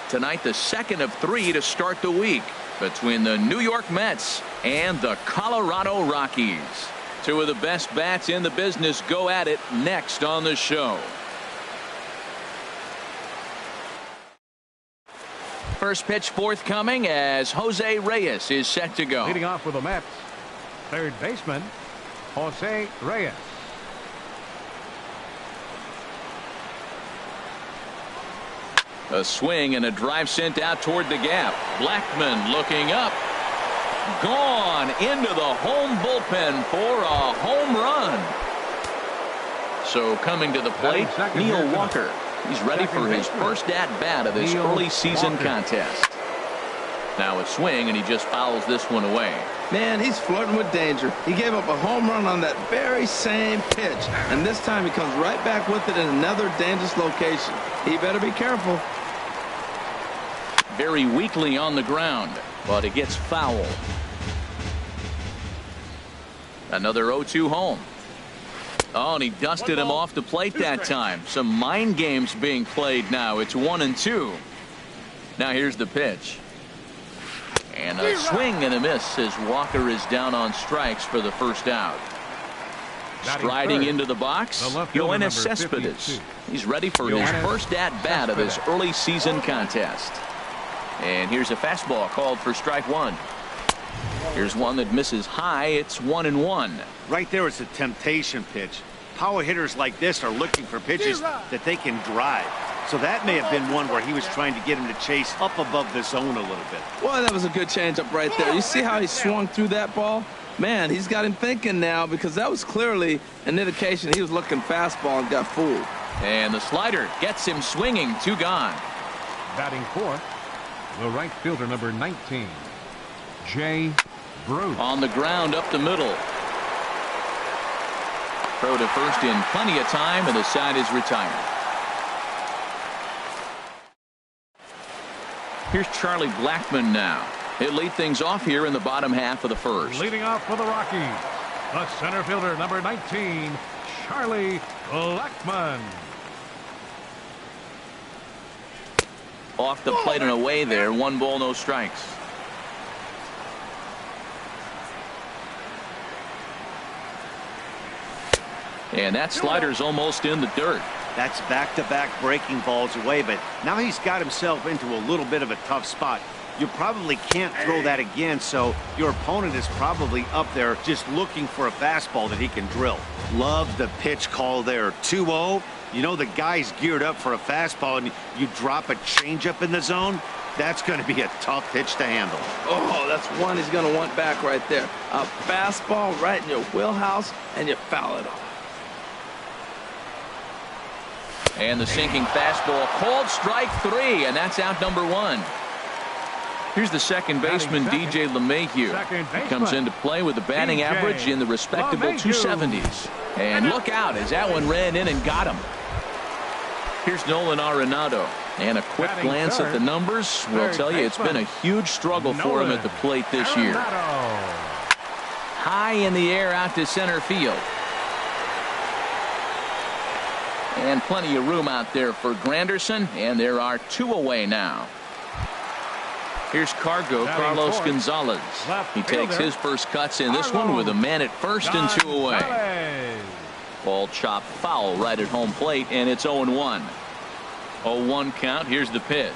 Tonight, the second of 3 to start the week between the New York Mets and the Colorado Rockies. Two of the best bats in the business go at it next on the show. First pitch forthcoming as Jose Reyes is set to go. Leading off with the Mets, third baseman, Jose Reyes. A swing and a drive sent out toward the gap. Blackmon looking up. Gone into the home bullpen for a home run. So coming to the plate, Neil Walker. He's ready for his first at-bat of this early season contest. Now a swing, and he just fouls this one away. Man, he's flirting with danger. He gave up a home run on that very same pitch, and this time he comes right back with it in another dangerous location. He better be careful. Very weakly on the ground, but it gets fouled. Another 0-2 home. Oh, and he dusted him off the plate that time. Some mind games being played now. It's 1-2. Now here's the pitch. And a swing and a miss as Walker is down on strikes for the first out. Striding into the box, Yoenis Cespedes. He's ready for his first at-bat of this early season contest. And here's a fastball called for strike one. Here's one that misses high. It's 1-1. Right there is a temptation pitch. Power hitters like this are looking for pitches that they can drive. So that may have been one where he was trying to get him to chase up above the zone a little bit. Boy, that was a good changeup right there. You see how he swung through that ball? Man, he's got him thinking now, because that was clearly an indication he was looking fastball and got fooled. And the slider gets him swinging. 2 gone. Batting fourth, the right fielder, number 19, Jay Bruce. On the ground up the middle. Throw to first in plenty of time, and the side is retired. Here's Charlie Blackmon now. He'll lead things off here in the bottom half of the first. Leading off for the Rockies, the center fielder, number 19, Charlie Blackmon. Off the plate and away there. 1 ball, no strikes. And that slider's almost in the dirt. That's back-to-back breaking balls away, but now he's got himself into a little bit of a tough spot. You probably can't throw that again, so your opponent is probably up there just looking for a fastball that he can drill. Love the pitch call there. 2-0. You know the guy's geared up for a fastball, and you drop a changeup in the zone. That's going to be a tough pitch to handle. Oh, that's one he's going to want back right there. A fastball right in your wheelhouse, and you foul it off. And the sinking fastball called strike 3, and that's out number 1. Here's the second baseman, DJ LeMahieu. He comes into play with a batting average in the respectable 270s. And look out as that one ran in and got him. Here's Nolan Arenado. And a quick glance at the numbers will tell you it's been a huge struggle for him at the plate this year. High in the air out to center field. And plenty of room out there for Granderson, and there are 2 away now. Here's Carlos Gonzalez. He takes his first cuts in this one with a man at first and 2 away. Ball chopped foul right at home plate, and it's 0-1. 0-1 count. Here's the pitch.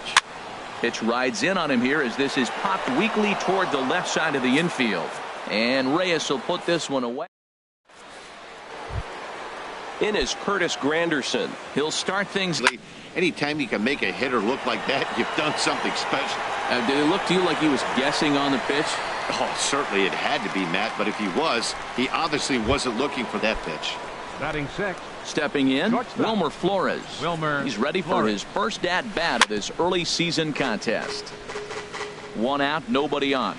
Pitch rides in on him here as this is popped weakly toward the left side of the infield. And Reyes will put this one away. In is Curtis Granderson. He'll start things. Anytime you can make a hitter look like that, you've done something special. Did it look to you like he was guessing on the pitch? Oh, certainly it had to be, Matt, but if he was, he obviously wasn't looking for that pitch. Batting sixth. Stepping in, Wilmer Flores. He's ready for his first at-bat of this early season contest. 1 out, nobody on.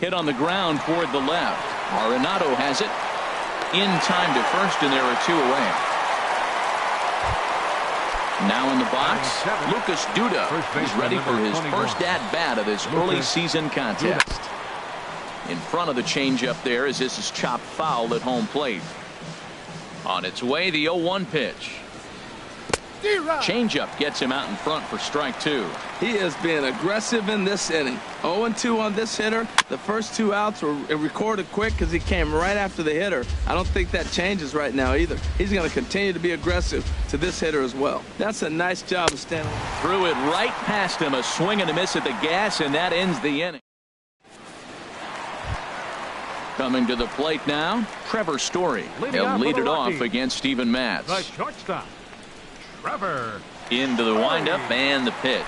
Hit on the ground toward the left. Arenado has it. In time to first, and there are 2 away. Now in the box, Lucas Duda. He's ready for his first at-bat of this early season contest. In front of the changeup there as this is chopped foul at home plate. On its way, the 0-1 pitch. Changeup gets him out in front for strike 2. He is being aggressive in this inning. 0-2 on this hitter. The first 2 outs were recorded quick because he came right after the hitter. I don't think that changes right now either. He's going to continue to be aggressive to this hitter as well. That's a nice job of standing. Threw it right past him. A swing and a miss at the gas, and that ends the inning. Coming to the plate now, Trevor Story. He'll lead it off against Steven Matz. The shortstop, Trevor. Into the windup and the pitch.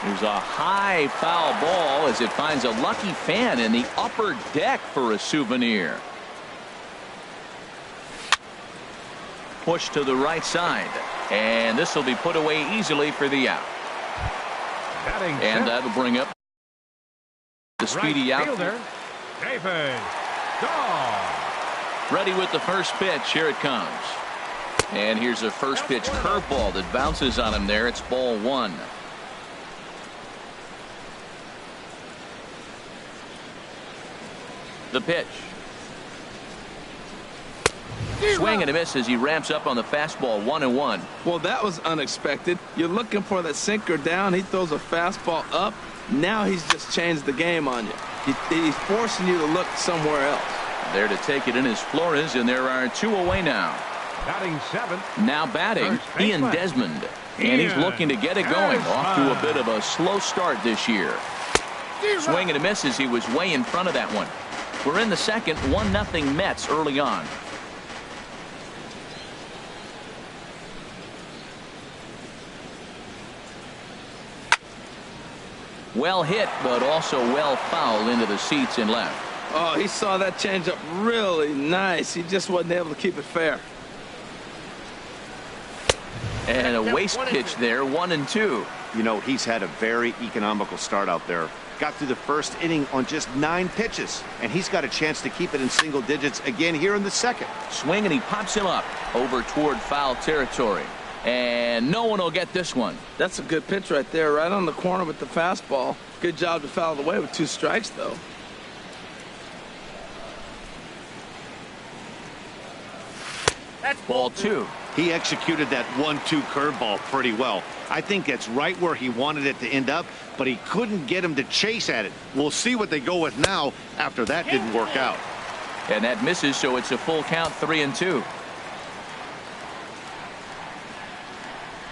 There's a high foul ball as it finds a lucky fan in the upper deck for a souvenir. Push to the right side, and this will be put away easily for the out. And that'll bring up the speedy outfielder, David Dahl. ready with the first pitch. Here it comes. And here's a first pitch curveball that bounces on him there. It's ball 1. The pitch. Swing and a miss as he ramps up on the fastball. 1-1. Well, that was unexpected. You're looking for that sinker down. He throws a fastball up. Now he's just changed the game on you. He's forcing you to look somewhere else. There to take it in is Flores, and there are 2 away now. Batting 7th. Now batting, Ian Desmond. And he's looking to get it going. Off to a bit of a slow start this year. Swing and a miss as he was way in front of that one. We're in the second. 1-0 Mets early on. Well hit, but also well fouled into the seats and left. Oh, he saw that changeup really nice. He just wasn't able to keep it fair. And a waste pitch there, 1-2. You know, he's had a very economical start out there. Got through the first inning on just 9 pitches, and he's got a chance to keep it in single digits again here in the second. Swing, and he pops him up over toward foul territory. And no one will get this one. That's a good pitch right there, right on the corner with the fastball. Good job to foul it away with 2 strikes, though. That's ball 2. He executed that 1-2 curveball pretty well. I think it's right where he wanted it to end up, but he couldn't get him to chase at it. We'll see what they go with now after that didn't work out. And that misses, so it's a full count, 3-2.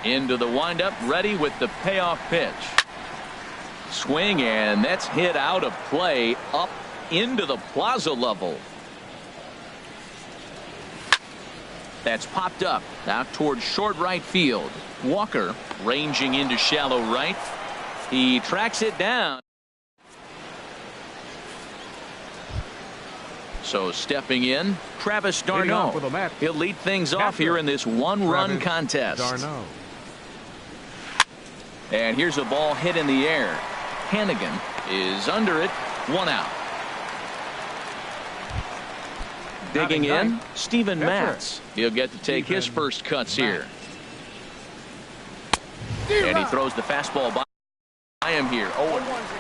Into the windup, ready with the payoff pitch. Swing, and that's hit out of play up into the plaza level. That's popped up out towards short right field. Walker ranging into shallow right. He tracks it down. So stepping in, Travis d'Arnaud. He'll lead things off here in this 1-run contest. And here's a ball hit in the air. Hannigan is under it. 1 out. Digging in, Steven Matz. He'll get to take his first cuts here. And he throws the fastball by him here.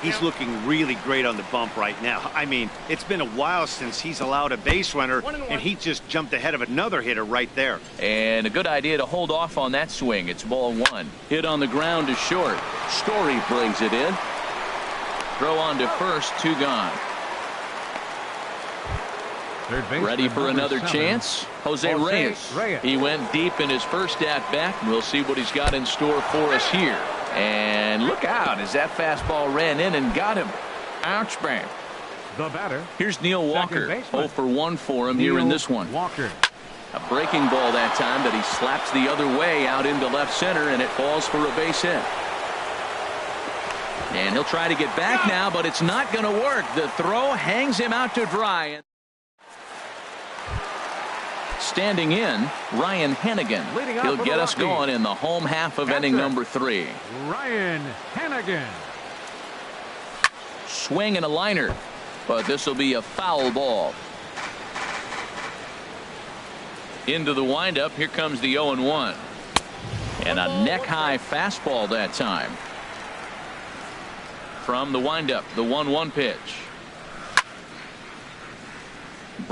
He's looking really great on the bump right now. I mean, it's been a while since he's allowed a base runner, and he just jumped ahead of another hitter right there. And a good idea to hold off on that swing. It's ball 1. Hit on the ground to short. Story brings it in. Throw on to first, 2 gone. Ready for another chance? Jose Reyes. He went deep in his first at-bat. We'll see what he's got in store for us here. And look out as that fastball ran in and got him. Ouch, bang. The batter. Here's Neil Walker. 0 for 1 for him here in this one. Walker. A breaking ball that time that he slaps the other way out into left center, and it falls for a base hit. And he'll try to get back now, but it's not going to work. The throw hangs him out to dry. Standing in, Ryan Hannigan. He'll get us going in the home half of inning number 3. Ryan Hannigan. Swing and a liner, but this will be a foul ball. Into the windup, here comes the 0-1. And a neck-high fastball that time. From the windup, the 1-1 pitch.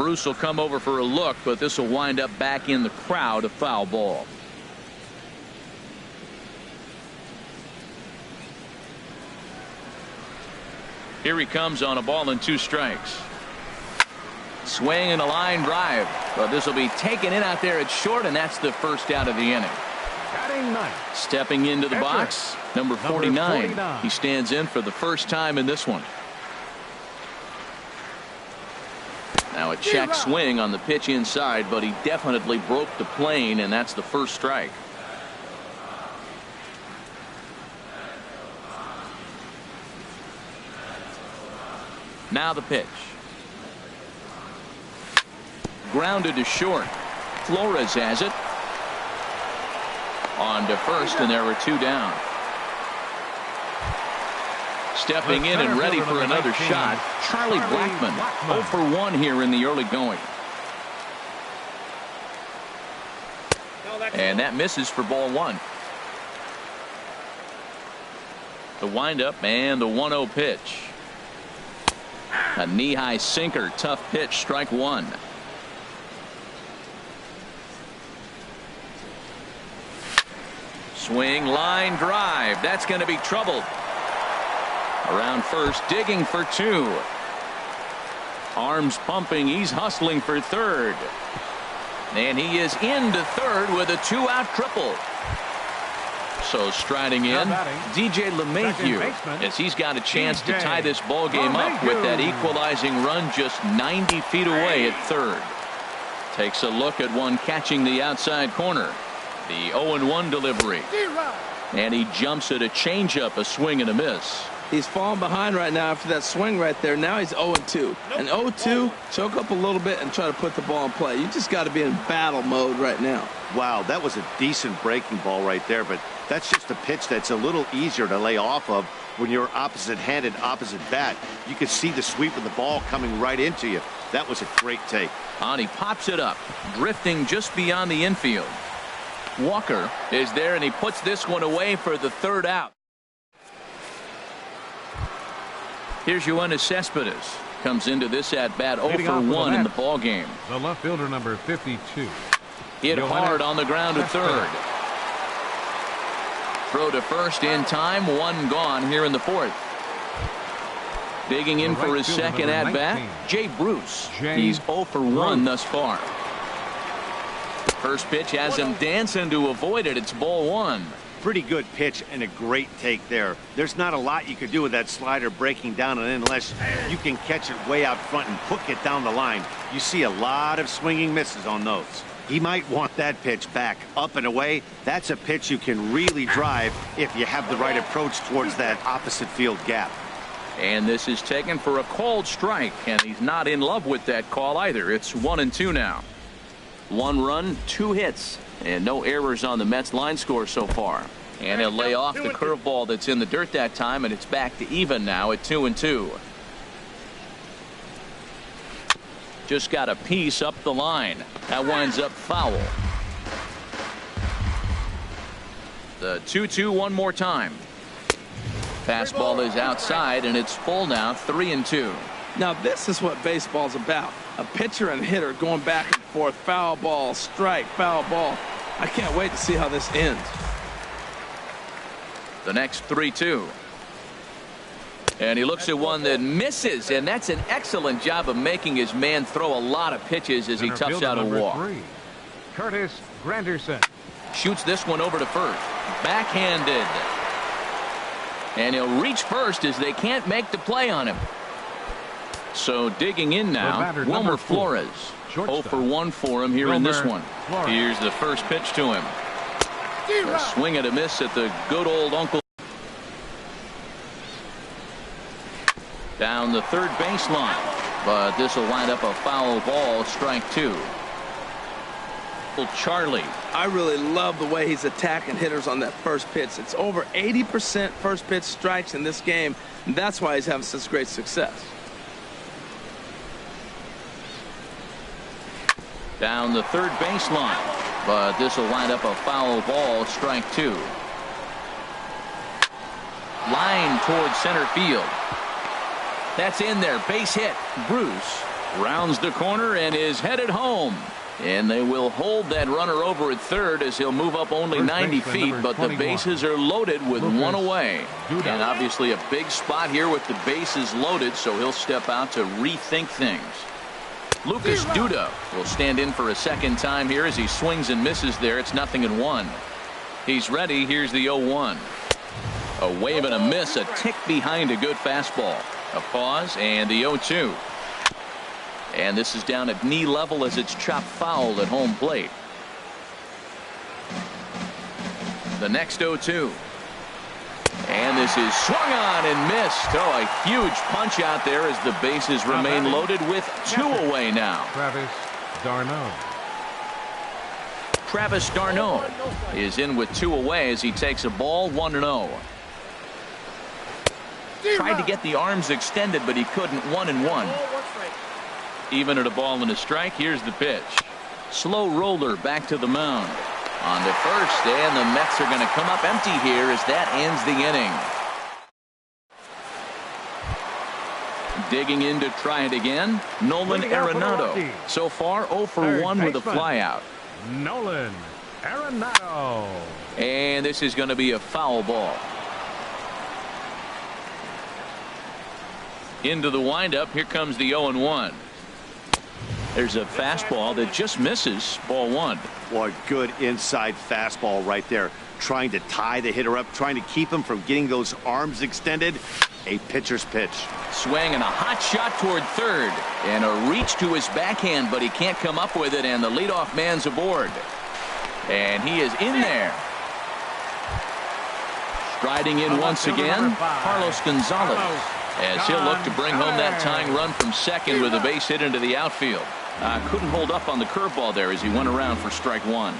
Bruce will come over for a look, but this will wind up back in the crowd, a foul ball. Here he comes on a ball and 2 strikes. Swing and a line drive, but this will be taken in out there at short, and that's the first out of the inning. Batting ninth. Stepping into the box, number 49. He stands in for the first time in this one. Now a check swing on the pitch inside, but he definitely broke the plane, and that's the first strike. Now the pitch. Grounded to short. Flores has it. On to first, and there were 2 down. Stepping in and ready for another shot, Charlie Blackmon. 0 for 1 here in the early going. And that misses for ball 1. The windup and the 1-0 pitch. A knee-high sinker, tough pitch, strike 1. Swing, line drive. That's going to be troubled. Around first, digging for 2. Arms pumping. He's hustling for third. And he is into third with a 2-out triple. So striding in, DJ LeMahieu, as he's got a chance to tie this ball game up with that equalizing run just 90 feet away at third. Takes a look at one catching the outside corner. The 0-1 delivery. And he jumps at a changeup, a swing and a miss. He's falling behind right now after that swing right there. Now he's 0-2. And 0-2, choke up a little bit and try to put the ball in play. You just got to be in battle mode right now. Wow, that was a decent breaking ball right there, but that's just a pitch that's a little easier to lay off of when you're opposite-handed, opposite bat. You can see the sweep of the ball coming right into you. That was a great take. And he pops it up, drifting just beyond the infield. Walker is there, and he puts this one away for the 3rd out. Here's Yoenis Cespedes. Comes into this at-bat 0 for 1 in the ball game. The left fielder, number 52. Hit hard on the ground to third. Throw to first in time. 1 gone here in the 4th. Digging in for his second at-bat, Jay Bruce. He's 0 for 1 thus far. First pitch has him dancing to avoid it. It's ball 1. Pretty good pitch and a great take there. There's not a lot you could do with that slider breaking down and in unless you can catch it way out front and hook it down the line. You see a lot of swinging misses on those. He might want that pitch back up and away. That's a pitch you can really drive if you have the right approach towards that opposite field gap. And this is taken for a called strike, and he's not in love with that call either. It's 1-2 now. 1 run, 2 hits, and no errors on the Mets line score so far. And he'll lay off the curveball that's in the dirt that time, and it's back to even now at 2-2. Just got a piece up the line. That winds up foul. The 2-2 one more time. Fastball is outside, and it's full now, 3-2. Now this is what baseball's about. A pitcher and hitter going back and forth. Foul ball, strike, foul ball. I can't wait to see how this ends. The next 3-2. And he looks at one that misses, and that's an excellent job of making his man throw a lot of pitches as he toughs out a walk. 3, Curtis Granderson. Shoots this one over to first. Backhanded. And he'll reach first as they can't make the play on him. So digging in now, Wilmer Flores. 0 for 1 for him here in this one. Here's the first pitch to him. A swing and a miss at the good old Uncle. Down the third baseline, but this will wind up a foul ball, strike 2. Charlie. I really love the way he's attacking hitters on that first pitch. It's over 80% first pitch strikes in this game, and that's why he's having such great success. Down the third baseline, but this will wind up a foul ball, strike 2. Line towards center field. That's in there, base hit. Bruce Rounds the corner and is headed home. And they will hold that runner over at third as he'll move up only 90 feet, but the bases are loaded with one away. And obviously a big spot here with the bases loaded, so he'll step out to rethink things. Lucas Duda will stand in for a second time here as he swings and misses there. It's 0-1. He's ready. Here's the 0-1. A wave and a miss, a tick behind a good fastball. A pause and the 0-2. And this is down at knee level as it's chopped foul at home plate. The next 0-2. And this is swung on and missed. Oh, a huge punch out there as the bases remain loaded with 2 away now. Travis d'Arnaud is in with 2 away as he takes a ball 1-0. Tried to get the arms extended, but he couldn't. 1-1. Even at a ball and a strike. Here's the pitch. Slow roller back to the mound. On to first, and the Mets are going to come up empty here as that ends the inning. Digging in to try it again, Nolan Arenado. So far 0 for 1 with a flyout. Nolan Arenado. And this is going to be a foul ball. Into the windup. Here comes the 0-1. There's a fastball that just misses. Ball 1. What good inside fastball right there. Trying to tie the hitter up, trying to keep him from getting those arms extended. A pitcher's pitch. Swing and a hot shot toward third. And a reach to his backhand, but he can't come up with it, and the leadoff man's aboard. And he is in there. Striding in once again, Carlos Gonzalez. As he'll look to bring home that tying run from second with a base hit into the outfield. Couldn't hold up on the curveball there as he went around for strike 1.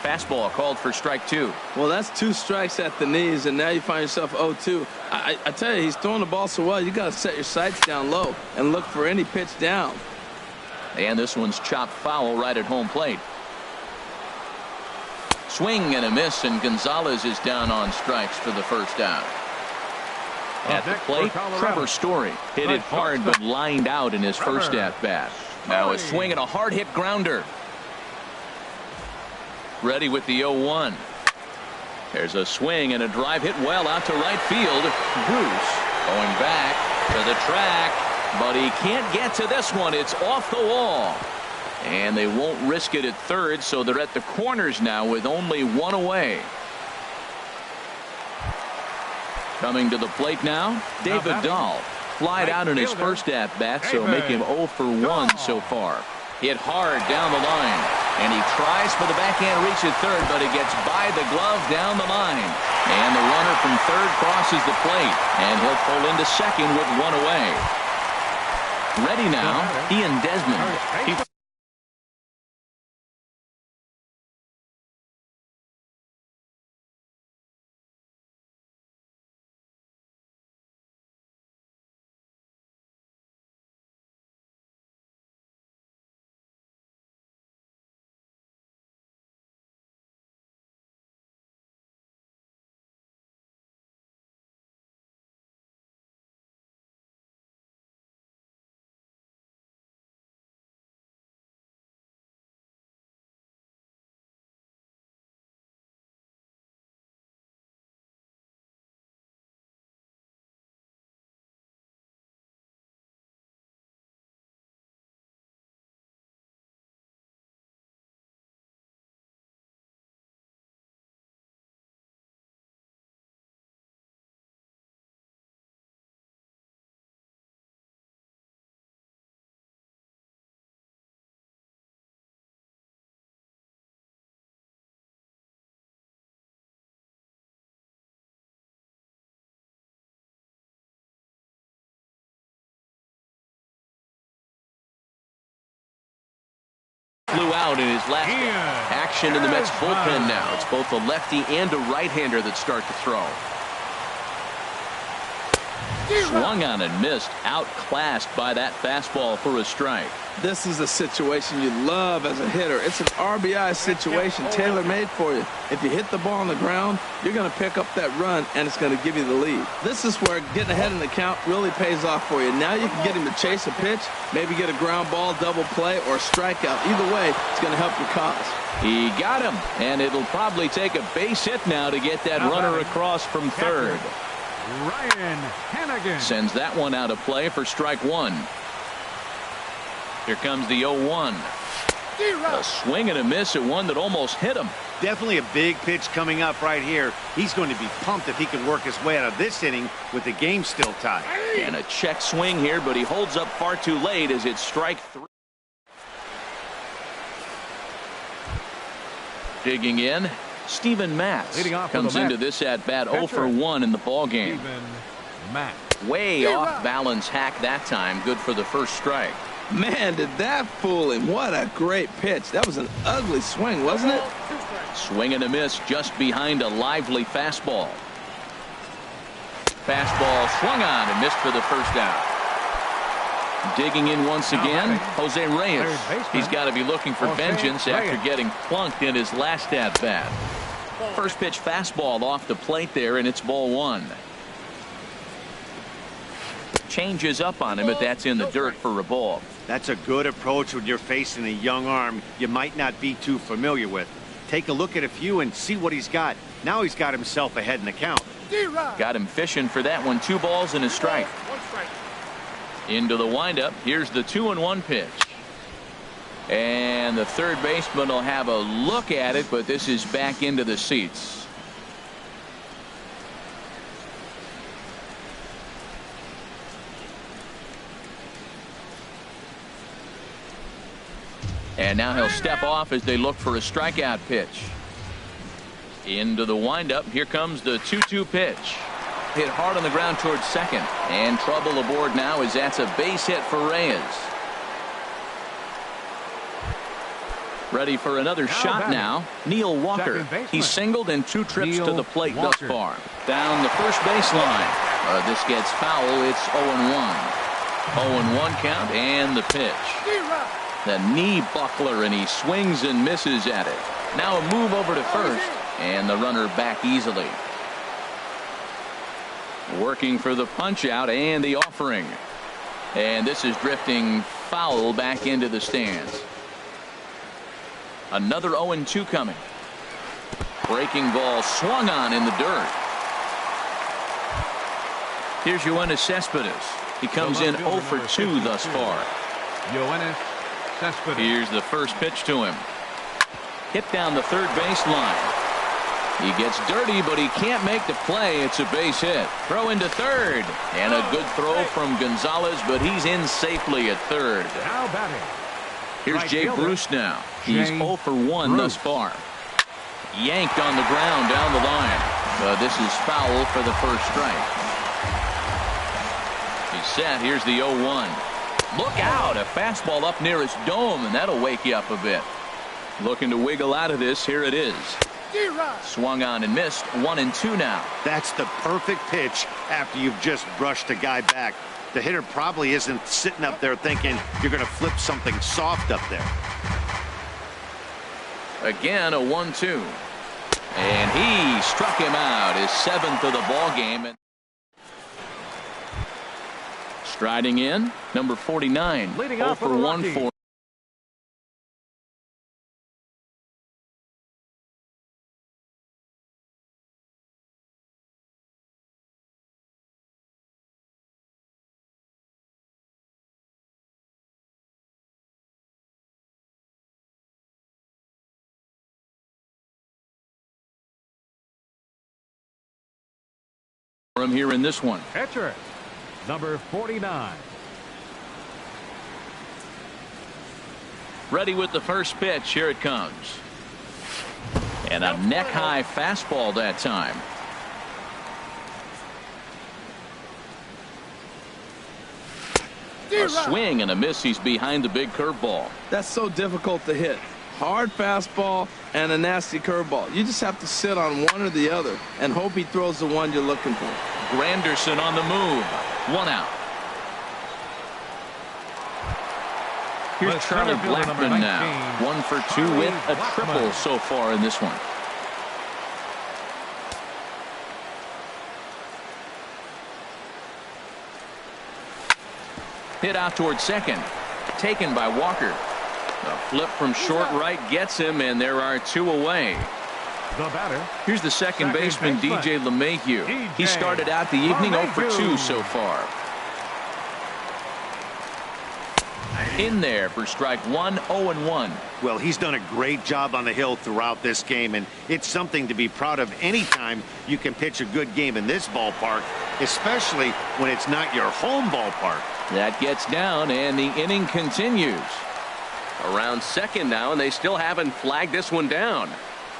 Fastball called for strike 2. Well, that's 2 strikes at the knees, and now you find yourself 0-2. I tell you, he's throwing the ball so well, you got to set your sights down low and look for any pitch down. And this one's chopped foul right at home plate. Swing and a miss, and Gonzalez is down on strikes for the first out. At the plate, Trevor Story hit it hard but lined out in his first at-bat. Now a swing and a hard-hit grounder. Ready with the 0-1. There's a swing and a drive hit well out to right field. Bruce going back to the track, but he can't get to this one. It's off the wall. And they won't risk it at third, so they're at the corners now with only 1 away. Coming to the plate now, David Dahl. Flied out in his first at-bat, so make him 0 for 1 so far. Hit hard down the line, and he tries for the backhand reach at third, but it gets by the glove down the line. And the runner from third crosses the plate, and he'll pull into second with 1 away. Ready now, Ian Desmond. Flew out in his last action in the Mets bullpen now. It's both a lefty and a right-hander that start to throw. Swung on and missed. Outclassed by that fastball for a strike. This is a situation you love as a hitter. It's an RBI situation tailor-made for you. If you hit the ball on the ground, you're going to pick up that run, and it's going to give you the lead. This is where getting ahead in the count really pays off for you. Now you can get him to chase a pitch, maybe get a ground ball, double play, or strikeout. Either way, it's going to help your cause. He got him, and it'll probably take a base hit now to get that runner across from third. Ryan Hannigan sends that one out of play for strike one. Here comes the 0-1. A swing and a miss at one that almost hit him. Definitely a big pitch coming up right here. He's going to be pumped if he can work his way out of this inning with the game still tied. And a check swing here, but he holds up far too late as it's strike three. Digging in, Steven Matz comes into this at bat 0 for 1 in the ball game. Way off balance hack that time. Good for the first strike. Man, did that fool him. What a great pitch. That was an ugly swing, wasn't it? Swing and a miss just behind a lively fastball. Fastball swung on and missed for the first out. Digging in once again, Jose Reyes. He's got to be looking for vengeance after getting plunked in his last at-bat. First pitch fastball off the plate there, and it's ball one. Changes up on him, but that's in the dirt for a ball. That's a good approach when you're facing a young arm you might not be too familiar with. Take a look at a few and see what he's got. Now he's got himself ahead in the count. Got him fishing for that one. 2 balls and a strike. Into the windup. Here's the 2-1 pitch. And the third baseman will have a look at it, but this is back into the seats. And now he'll step off as they look for a strikeout pitch. Into the windup. Here comes the 2-2 pitch. Hit hard on the ground towards second. And trouble aboard now as that's a base hit for Reyes. Ready for another shot now. Neil Walker. He's singled in 2 trips to the plate thus far. Down the first baseline. This gets foul. It's 0-1. 0-1 count and the pitch. The knee buckler, and he swings and misses at it. Now a move over to first, and the runner back easily. Working for the punch out and the offering. And this is drifting foul back into the stands. Another 0-2 coming. Breaking ball swung on in the dirt. Here's Yoenis Cespedes. He comes in 0 for 2 thus far. Yoenis Cespedes. Here's the first pitch to him. Hit down the third baseline. He gets dirty, but he can't make the play. It's a base hit. Throw into third. And a good throw from Gonzalez, but he's in safely at third. Now batting. Here's Jay Bruce now. He's 0 for 1 thus far. Yanked on the ground down the line. This is foul for the first strike. He's set. Here's the 0-1. Look out. A fastball up near his dome, and that'll wake you up a bit. Looking to wiggle out of this. Here it is. Swung on and missed. 1-2 now. That's the perfect pitch after you've just brushed a guy back. The hitter probably isn't sitting up there thinking you're going to flip something soft up there. Again, a 1-2. And he struck him out, his 7th of the ball game. Striding in, number 49. Leading 0 off for for the 1 Rockies. for. From here in this one. Catcher, number 49. Ready with the first pitch. Here it comes. And a neck-high fastball that time. A swing and a miss. He's behind the big curveball. That's so difficult to hit. Hard fastball and a nasty curveball. You just have to sit on one or the other and hope he throws the one you're looking for. Granderson on the move. 1 out. Here's Charlie Blackmon now. 1 for 2 with a triple so far in this one. Hit out towards second. Taken by Walker. A flip from short right gets him, and there are 2 away. The batter. Here's the second baseman, DJ LeMahieu. He started out the evening 0 for 2 so far. In there for strike 1, 0-1. Well, he's done a great job on the hill throughout this game, and it's something to be proud of anytime you can pitch a good game in this ballpark, especially when it's not your home ballpark. That gets down, and the inning continues. Around second now, and they still haven't flagged this one down.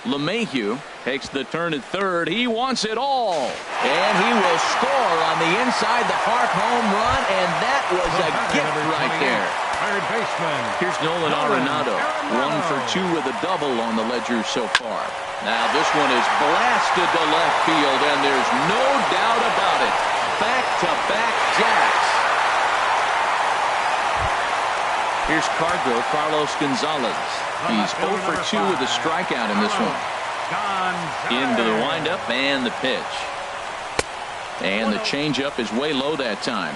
LeMahieu takes the turn at third. He wants it all. And he will score on the inside the park home run, and that was a gift right there. Third baseman. Here's Nolan Arenado. 1 for 2 with a double on the ledger so far. Now this one is blasted to left field, and there's no doubt about it. Back-to-back jacks. Here's Carlos Gonzalez. He's 0 for 2 with a strikeout in this one. Into the windup and the pitch. And the changeup is way low that time.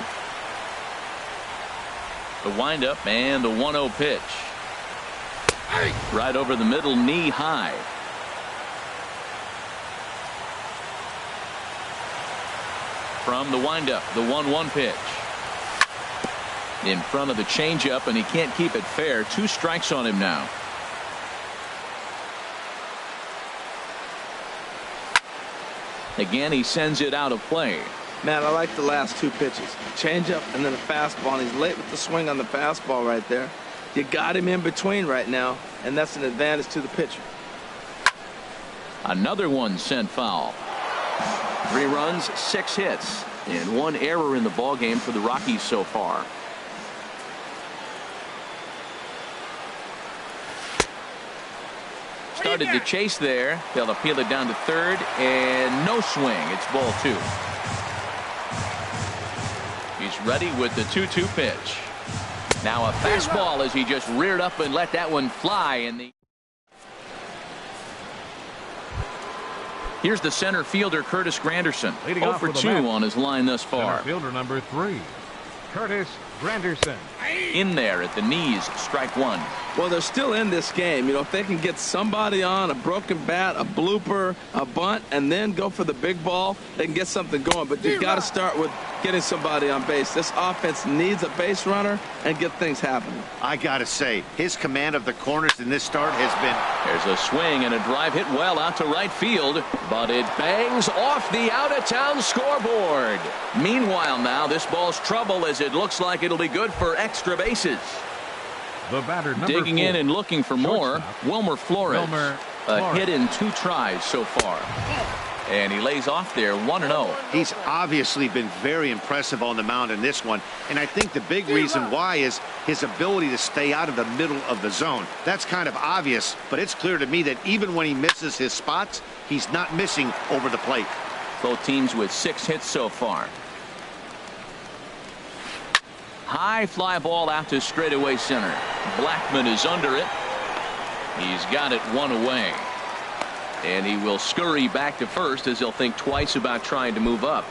The windup and the 1-0 pitch. Right over the middle, knee high. From the windup, the 1-1 pitch. In front of the changeup, and he can't keep it fair. 2 strikes on him now. Again, he sends it out of play. Man, I like the last 2 pitches. Changeup and then a fastball, and he's late with the swing on the fastball right there. You got him in between right now, and that's an advantage to the pitcher. Another one sent foul. 3 runs, 6 hits, and 1 error in the ballgame for the Rockies so far. Started the chase there. They'll appeal it down to third, and no swing. It's ball 2. He's ready with the 2-2 pitch. Now a fastball as he just reared up and let that one fly. And here's the center fielder, Curtis Granderson. 0 for 2 on his line thus far. Center fielder number 3, Curtis Granderson. In there at the knees, strike 1. Well, they're still in this game. You know, if they can get somebody on, a broken bat, a blooper, a bunt, and then go for the big ball, they can get something going. But you've got to start with getting somebody on base. This offense needs a base runner and get things happening. I got to say, his command of the corners in this start has been... There's a swing and a drive hit well out to right field, but it bangs off the out-of-town scoreboard. Meanwhile now, this ball's trouble as it looks like it'll be good for extra bases. The batter, number Digging 4, in and looking for more, Wilmer Flores. A hit in 2 tries so far. And he lays off there 1-0. He's obviously been very impressive on the mound in this one. And I think the big reason why is his ability to stay out of the middle of the zone. That's kind of obvious, but it's clear to me that even when he misses his spots, he's not missing over the plate. Both teams with 6 hits so far. High fly ball out to straightaway center. Blackmon is under it. He's got it 1 away. And he will scurry back to first as he'll think twice about trying to move up.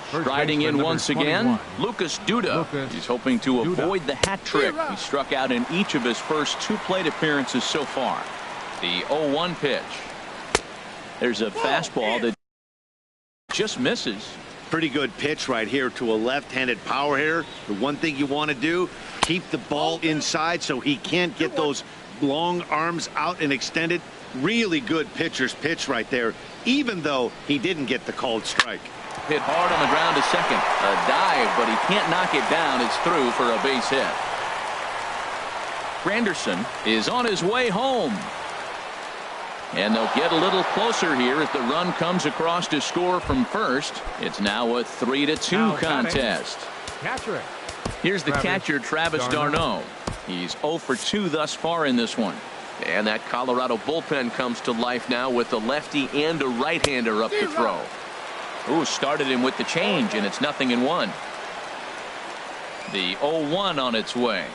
Striding in once again, Lucas Duda. He's hoping to avoid the hat trick. He struck out in each of his first 2 plate appearances so far. The 0-1 pitch. There's a fastball that just misses. Pretty good pitch right here to a left-handed power hitter. The one thing you want to do, keep the ball inside so he can't get those long arms out and extended. Really good pitcher's pitch right there, even though he didn't get the called strike. Hit hard on the ground to second. A dive, but he can't knock it down. It's through for a base hit. Granderson is on his way home. And they'll get a little closer here as the run comes across to score from first. It's now a 3-2 contest. Here's the catcher, Travis d'Arnaud. He's 0 for 2 thus far in this one. And that Colorado bullpen comes to life now with a lefty and a right-hander up to throw. Ooh, started him with the change, and it's 0-1. The 0-1 on its way.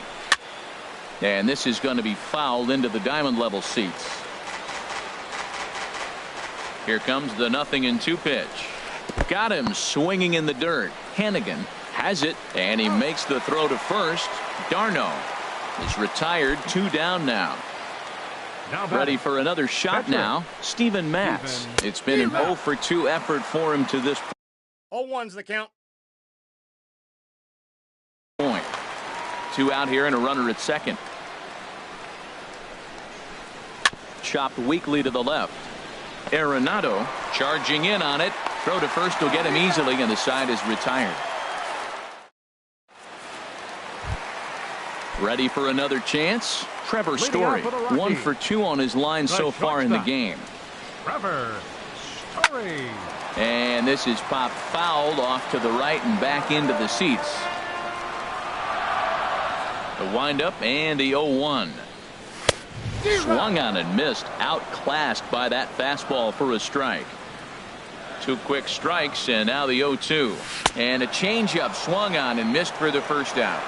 And this is going to be fouled into the diamond level seats. Here comes the 0-2 pitch. Got him swinging in the dirt. Hannigan has it, and he makes the throw to first. Darno is retired, 2 down now. Ready for another shot now. Steven Matz. It's been an 0-for-2 effort for him to this point. 0-1's the count. 2 out here and a runner at second. Chopped weakly to the left. Arenado charging in on it. Throw to first will get him easily, and the side is retired. Ready for another chance. Trevor Story, 1 for 2 on his line so far in the game. Trevor Story. And this is popped fouled off to the right and back into the seats. The windup and the 0-1. Swung on and missed. Outclassed by that fastball for a strike. 2 quick strikes, and now the 0-2. And a changeup swung on and missed for the first out.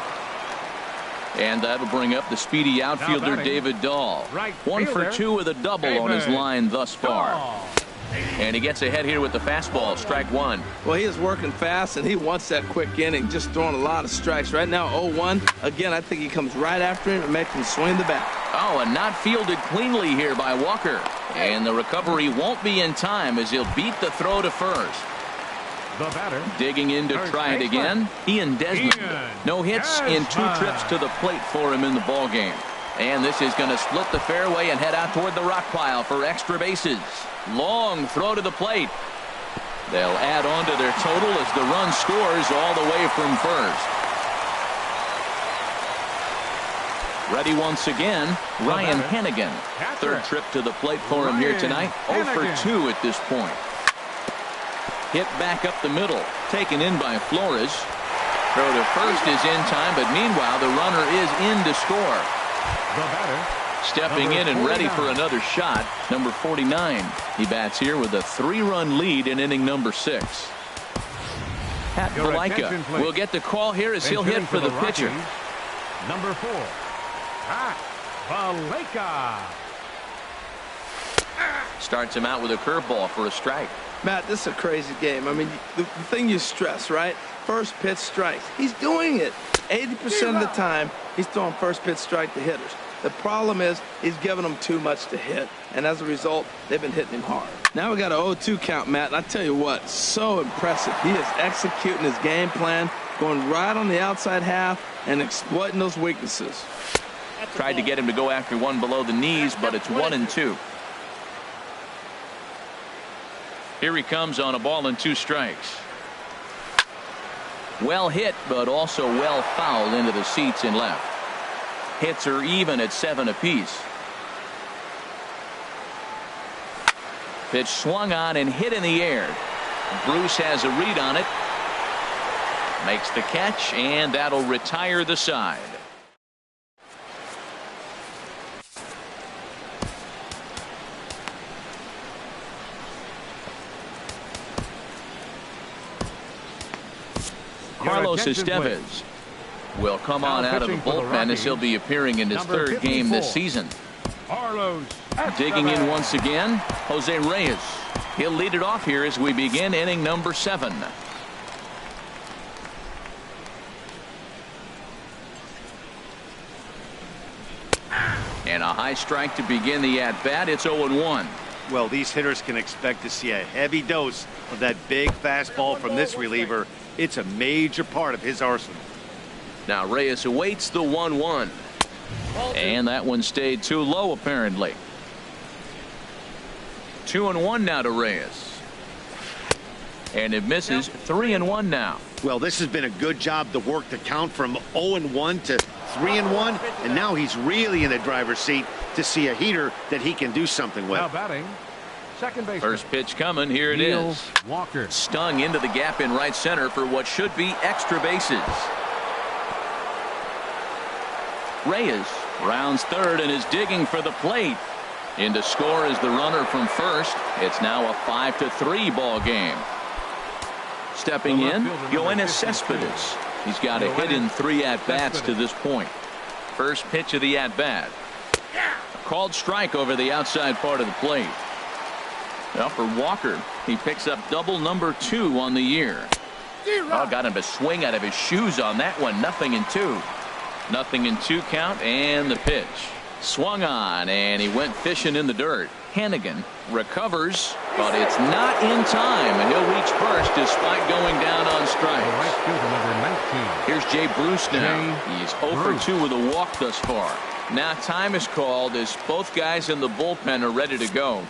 And that'll bring up the speedy outfielder David Dahl. 1 for 2 with a double on his line thus far. And he gets ahead here with the fastball. Strike 1. Well, he is working fast, and he wants that quick inning, just throwing a lot of strikes. Right now, 0-1. Again, I think he comes right after him and makes him swing the bat. Oh, and not fielded cleanly here by Walker. And the recovery won't be in time as he'll beat the throw to first. The batter. Digging in to try it again. Ian Desmond. No hits in 2 trips to the plate for him in the ballgame. And this is going to split the fairway and head out toward the rock pile for extra bases. Long throw to the plate. They'll add on to their total as the run scores all the way from first. Ready once again, Ryan Hannigan. 3rd trip to the plate for him here tonight. 0 for 2 at this point. Hit back up the middle. Taken in by Flores. Throw to first is in time, but meanwhile the runner is in to score. The batter. Stepping in and ready for another shot, number 49. He bats here with a 3-run lead in inning number 6. Pat Valaika will get the call here as he'll hit for the pitcher. Number 4, Pat Valaika. Starts him out with a curveball for a strike. Matt, this is a crazy game. I mean, the thing you stress, right? First pitch strikes. He's doing it. 80% of the time, he's throwing first pitch strike to hitters. The problem is he's giving them too much to hit, and as a result, they've been hitting him hard. Now we got an 0-2 count, Matt, and I tell you what, so impressive. He is executing his game plan, going right on the outside half and exploiting those weaknesses. Tried to get him to go after one below the knees, but it's 1-2. Here he comes on a ball and 2 strikes. Well hit, but also well fouled into the seats in left. Hits are even at 7 apiece. Pitch swung on and hit in the air. Bruce has a read on it. Makes the catch, and that'll retire the side. Carlos Estevez will come on out of the bullpen as he'll be appearing in his 3rd game this season. Digging in once again, Jose Reyes. He'll lead it off here as we begin inning number 7. And a high strike to begin the at-bat. It's 0-1. Well, these hitters can expect to see a heavy dose of that big fastball from this reliever. It's a major part of his arsenal. Now Reyes awaits the 1-1. And that one stayed too low, apparently. 2-1 now to Reyes. And it misses. 3-1 now. Well, this has been a good job to work the count from 0-1 to 3-1. And now he's really in the driver's seat to see a heater that he can do something with. Now batting, second base. First pitch coming. Here it is. Walker. Stung into the gap in right center for what should be extra bases. Reyes rounds 3rd and is digging for the plate. In to score is the runner from first. It's now a 5-3 ball game. Stepping in, Yoenis Cespedes. He's got a hit in 3 at-bats to this point. First pitch of the at-bat. Called strike over the outside part of the plate. Well, for Walker, he picks up double number 2 on the year. Oh, got him to swing out of his shoes on that one. 0-2. 0-2 count, and the pitch. Swung on, and he went fishing in the dirt. Hannigan recovers, but it's not in time, and he'll reach first despite going down on strikes. Here's Jay Bruce now. He's 0 for 2 with a walk thus far. Now time is called as both guys in the bullpen are ready to go.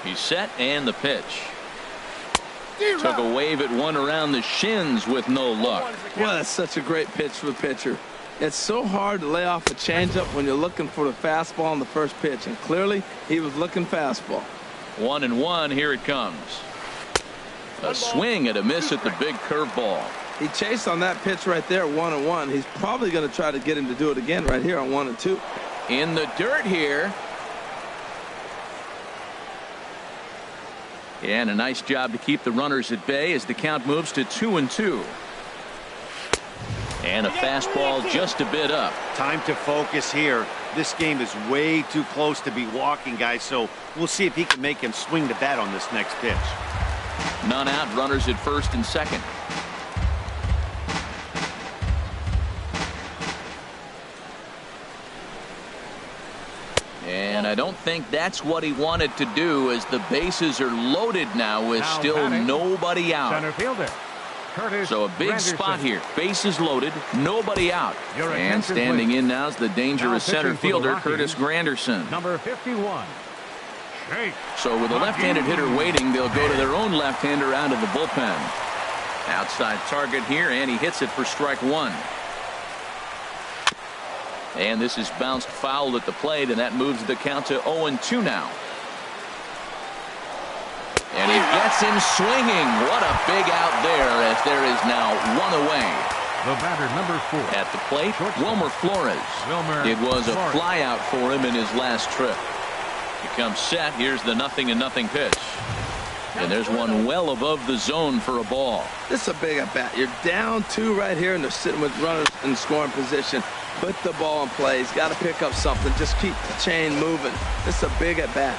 He's set, and the pitch. Took a wave at one around the shins with no luck. Well, that's such a great pitch for the pitcher. It's so hard to lay off a changeup when you're looking for the fastball on the first pitch, and clearly he was looking fastball. 1-1, here it comes. A swing and a miss at the big curveball. He chased on that pitch right there, 1-1. He's probably going to try to get him to do it again right here on 1-2. In the dirt here. And a nice job to keep the runners at bay as the count moves to 2-2. And a fastball just a bit up. Time to focus here. This game is way too close to be walking, guys, so we'll see if he can make him swing the bat on this next pitch. None out, runners at first and second. And I don't think that's what he wanted to do, as the bases are loaded now with still nobody out. Center fielder, Curtis So a big Granderson. spot here. Bases loaded, nobody out. And standing in now is the dangerous center fielder, Curtis Granderson. Number 51. Shake. So with a left-handed hitter waiting, they'll go to their own left-hander out of the bullpen. Outside target here, and he hits it for strike 1. And this is bounced foul at the plate, and that moves the count to 0-2 now. And he gets him swinging. What a big out there, as there is now 1 away. The batter, number 4. At the plate, Wilmer Flores. It was a flyout for him in his last trip. He comes set. Here's the 0-0 pitch. And there's one well above the zone for a ball. This is a big at bat. You're down 2 right here, and they're sitting with runners in scoring position. Put the ball in play. He's got to pick up something. Just keep the chain moving. This is a big at bat.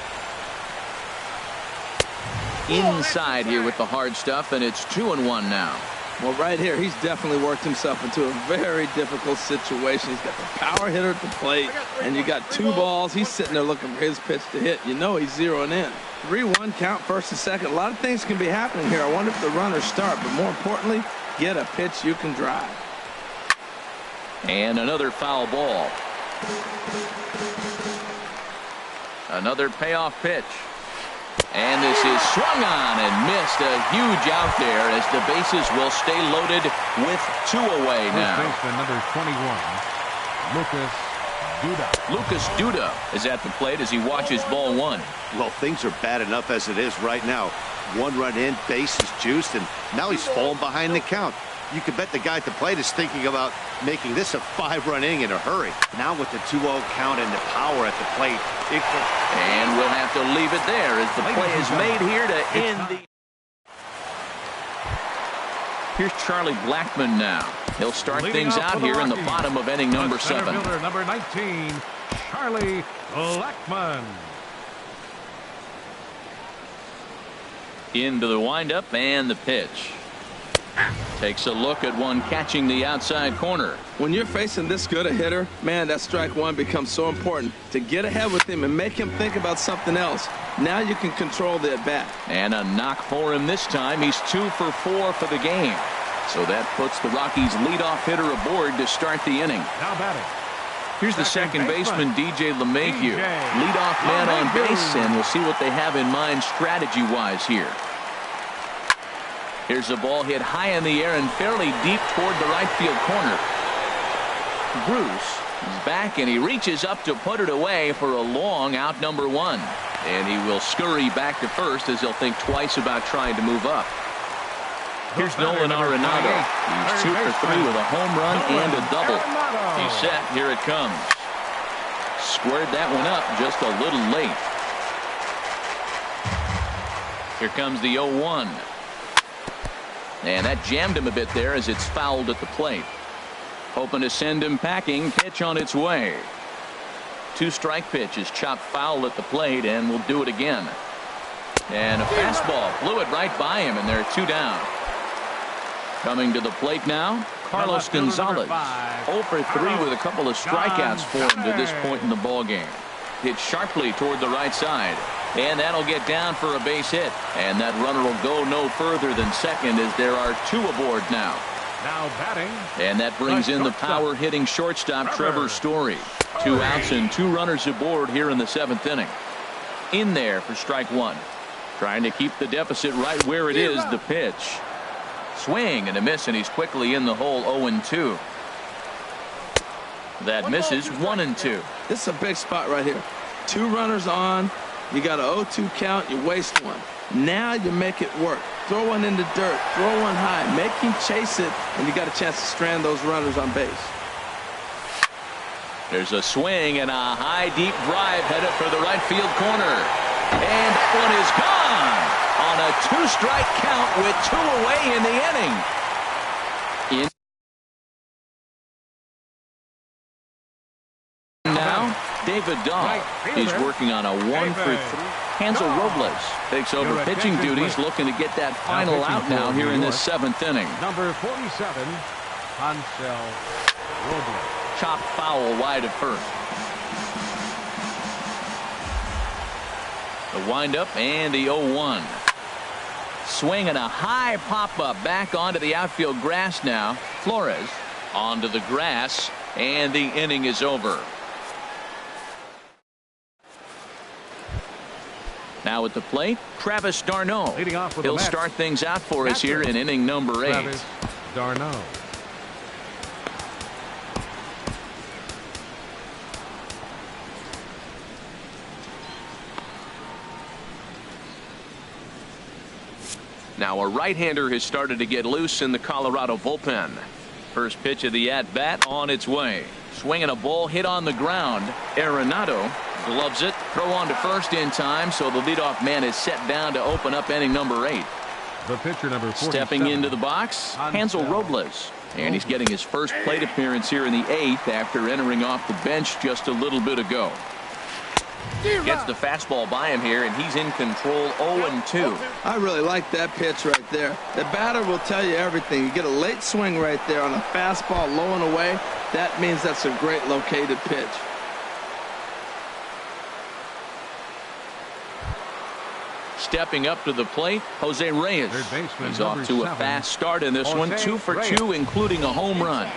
Inside here with the hard stuff, and it's 2-1 now. Well, right here, he's definitely worked himself into a very difficult situation. He's got the power hitter at the plate, and you got 2 balls. He's sitting there looking for his pitch to hit. You know he's zeroing in. 3-1 count, first and second. A lot of things can be happening here. I wonder if the runners start, but more importantly, get a pitch you can drive. And another foul ball. Another payoff pitch. And this is swung on and missed. A huge out there, as the bases will stay loaded with 2 away now. First baseman, number 21, Lucas Duda. Lucas Duda is at the plate as he watches ball 1. Well, things are bad enough as it is right now. 1 run in, base is juiced, and now he's falling behind the count. You could bet the guy at the plate is thinking about making this a 5-run inning in a hurry. Now with the 2-0 count and the power at the plate, it could... And we'll have to leave it there as the play is made here to end the... Here's Charlie Blackmon now. He'll start things out here in the bottom of inning number 7. Center fielder, number 19, Charlie Blackmon. Into the windup and the pitch. Takes a look at one catching the outside corner. When you're facing this good a hitter, man, that strike 1 becomes so important to get ahead with him and make him think about something else. Now you can control the at-bat. And a knock for him this time. He's 2 for 4 for the game. So that puts the Rockies leadoff hitter aboard to start the inning. Now batting. Here's the second baseman, DJ LeMahieu. Leadoff man on base, and we'll see what they have in mind strategy-wise here. Here's a ball hit high in the air and fairly deep toward the right field corner. Bruce is back, and he reaches up to put it away for a long out number 1. And he will scurry back to first, as he'll think twice about trying to move up. Here's Nolan Arenado. He's 2 for 3 with a home run and a double. He's set. Here it comes. Squared that one up just a little late. Here comes the 0-1. And that jammed him a bit there as it's fouled at the plate. Hoping to send him packing. Pitch on its way. 2-strike pitch is chopped foul at the plate, and will do it again. And a fastball blew it right by him, and there are 2 down. Coming to the plate now, Carlos Gonzalez. 0 for 3 with a couple of strikeouts for him to this point in the ball game. Hit sharply toward the right side, and that'll get down for a base hit. And that runner will go no further than second as there are 2 aboard now. Now batting. And that brings in the power hitting shortstop Trevor Story. 2 outs and 2 runners aboard here in the 7th inning. In there for strike 1. Trying to keep the deficit right where it is. The pitch. Swing and a miss, and he's quickly in the hole. 0-2. That misses. 1-2. This is a big spot right here. 2 runners on. You got an 0-2 count. You waste 1. Now you make it work. Throw one in the dirt. Throw one high. Make him chase it, and you got a chance to strand those runners on base. There's a swing and a high deep drive headed for the right field corner. And that one is gone on a 2-strike count with 2 away in the inning. Now, David Dahl. He's working on a 1 for 3. Hansel Robles takes over pitching duties, looking to get that final out now here in this 7th inning. Number 47, Hansel Robles. Chopped foul wide of first. The windup and the 0-1. Swing and a high pop-up back onto the outfield grass now. Flores onto the grass, and the inning is over. Now at the plate, Travis d'Arnaud. He'll start things out for us here in inning number 8. Travis d'Arnaud. Now a right-hander has started to get loose in the Colorado bullpen. First pitch of the at-bat on its way. Swinging a ball hit on the ground. Arenado gloves it. Throw on to first in time, so the leadoff man is set down to open up inning number 8. The pitcher number 47. Stepping into the box, Hansel Robles. And he's getting his first plate appearance here in the 8th after entering off the bench just a little bit ago. Gets the fastball by him here, and he's in control. 0-2. I really like that pitch right there. The batter will tell you everything. You get a late swing right there on a fastball low and away. That means that's a great located pitch. Stepping up to the plate, Jose Reyes. He's off to a fast start in this one. 2 for 2, including a home run.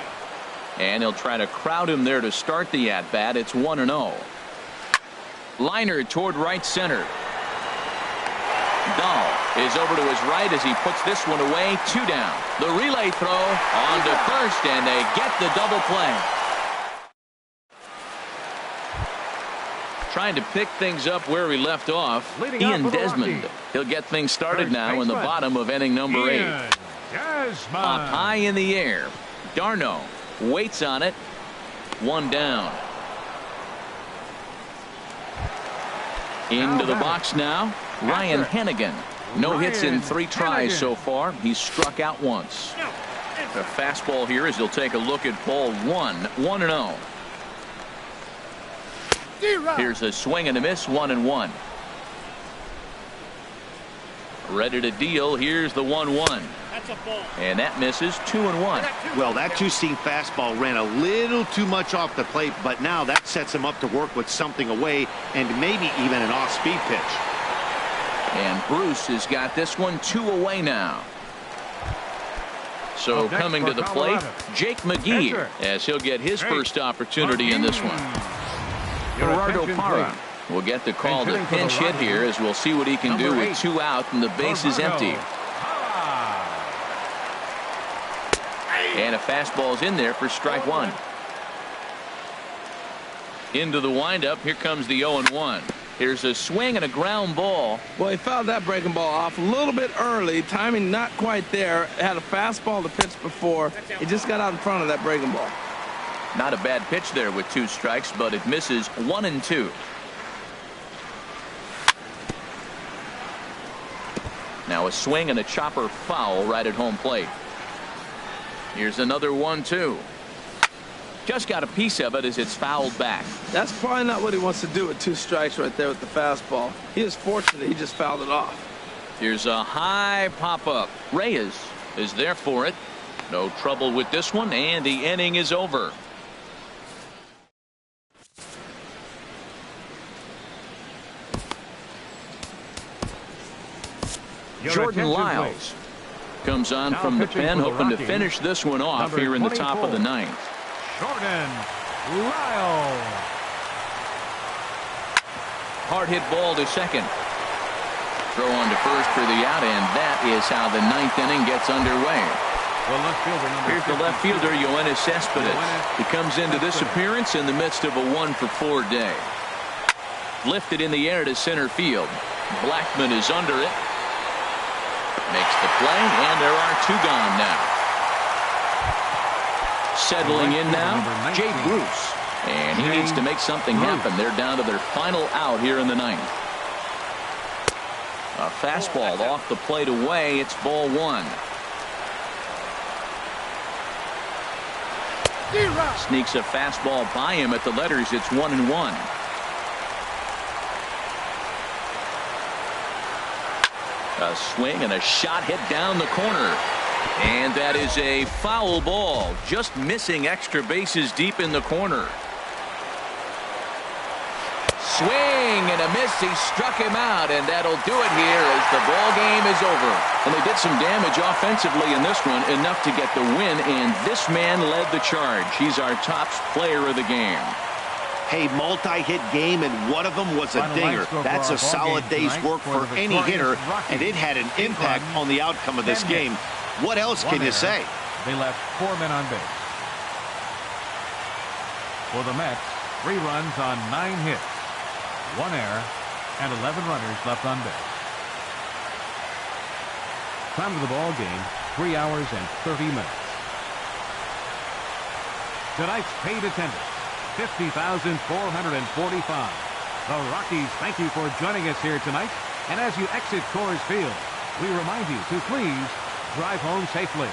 And he'll try to crowd him there to start the at-bat. It's 1-0. Liner toward right center. Dahl is over to his right as he puts this one away. 2 down. The relay throw on to first, and they get the double play. Trying to pick things up where we left off. Ian Desmond. He'll get things started now in the bottom of inning number 8. Up high in the air. d'Arnaud waits on it. 1 down. Into the box now, Ryan Hennigan. No hits in 3 tries so far. He's struck out once. The fastball here as he'll take a look at ball 1. 1-0. Here's a swing and a miss. 1-1. Ready to deal. Here's the 1-1. And that misses. 2-1. Well, that 2-seam fastball ran a little too much off the plate, but now that sets him up to work with something away and maybe even an off-speed pitch. And Bruce has got this one 2 away now. So coming to the plate, Jake McGee, as he'll get his first opportunity in this one. Gerardo Parra will get the call to pinch hit here, as we'll see what he can do with 2 out and the base is empty. And a fastball's in there for strike 1. Into the windup. Here comes the 0-1. Here's a swing and a ground ball. Well, he fouled that breaking ball off a little bit early. Timing not quite there. Had a fastball to pitch before. He just got out in front of that breaking ball. Not a bad pitch there with 2 strikes, but it misses. 1-2. a swing and a chopper foul right at home plate. Here's another 1-2. Just got a piece of it as it's fouled back. That's probably not what he wants to do with 2 strikes right there with the fastball. He is fortunate he just fouled it off. Here's a high pop-up. Reyes is there for it. No trouble with this one, and the inning is over. Jordan Lyles comes on Now from the pitching pen, for the hoping to Rockies, finish this one off number here in the top of the 24. 9th. Jordan Lyles. Hard hit ball to second. Throw on to first for the out, and that is how the 9th inning gets underway. The left fielder, number Here's the left fielder, Yoenis Cespedes. Yoenis He comes into this appearance in the midst of a 1-for-4 day. Lifted in the air to center field. Blackman is under it. Makes the play, and there are 2 gone now. Settling in now, Jay Bruce. And he needs to make something happen. They're down to their final out here in the 9th. A fastball off the plate away. It's ball 1. Sneaks a fastball by him at the letters. It's 1-1. A swing and a shot hit down the corner. And that is a foul ball. Just missing extra bases deep in the corner. Swing and a miss. He struck him out, and that'll do it here as the ball game is over. And they did some damage offensively in this one, enough to get the win, and this man led the charge. He's our top player of the game. Hey, multi-hit game, and one of them was a dinger. That's a solid day's work for any hitter, and it had an impact on the outcome of this game. What else can you say? They left 4 men on base. For the Mets, 3 runs on 9 hits, 1 error, and 11 runners left on base. Time of the ball game, 3 hours and 30 minutes. Tonight's paid attendance, 50,445. The Rockies thank you for joining us here tonight. And as you exit Coors Field, we remind you to please drive home safely.